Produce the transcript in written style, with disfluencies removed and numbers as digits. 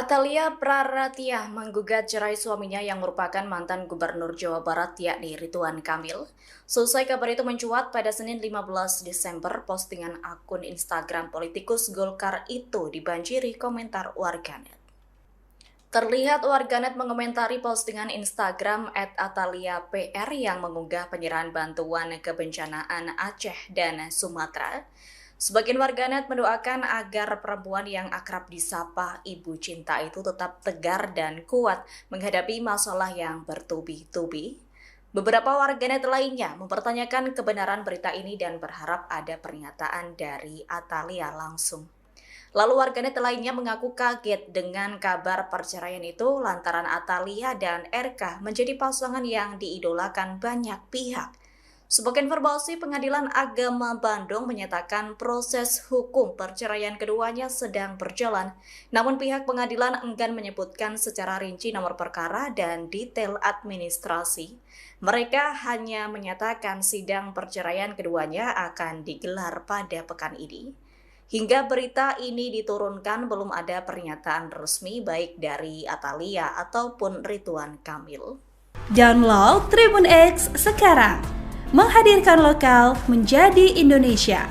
Atalia Praratia menggugat cerai suaminya yang merupakan mantan gubernur Jawa Barat yakni Ridwan Kamil. Selesai kabar itu mencuat pada Senin 15 Desember, postingan akun Instagram politikus Golkar itu dibanjiri komentar warganet. Terlihat warganet mengomentari postingan Instagram @ataliapr yang mengunggah penyerahan bantuan kebencanaan Aceh dan Sumatera. Sebagian warganet mendoakan agar perempuan yang akrab disapa Ibu Cinta itu tetap tegar dan kuat menghadapi masalah yang bertubi-tubi. Beberapa warganet lainnya mempertanyakan kebenaran berita ini dan berharap ada pernyataan dari Atalia langsung. Lalu warganet lainnya mengaku kaget dengan kabar perceraian itu lantaran Atalia dan RK menjadi pasangan yang diidolakan banyak pihak. Sebagai informasi, Pengadilan Agama Bandung menyatakan proses hukum perceraian keduanya sedang berjalan. Namun pihak pengadilan enggan menyebutkan secara rinci nomor perkara dan detail administrasi. Mereka hanya menyatakan sidang perceraian keduanya akan digelar pada pekan ini. Hingga berita ini diturunkan belum ada pernyataan resmi baik dari Atalia ataupun Ridwan Kamil. Download Tribun X sekarang, menghadirkan lokal menjadi Indonesia.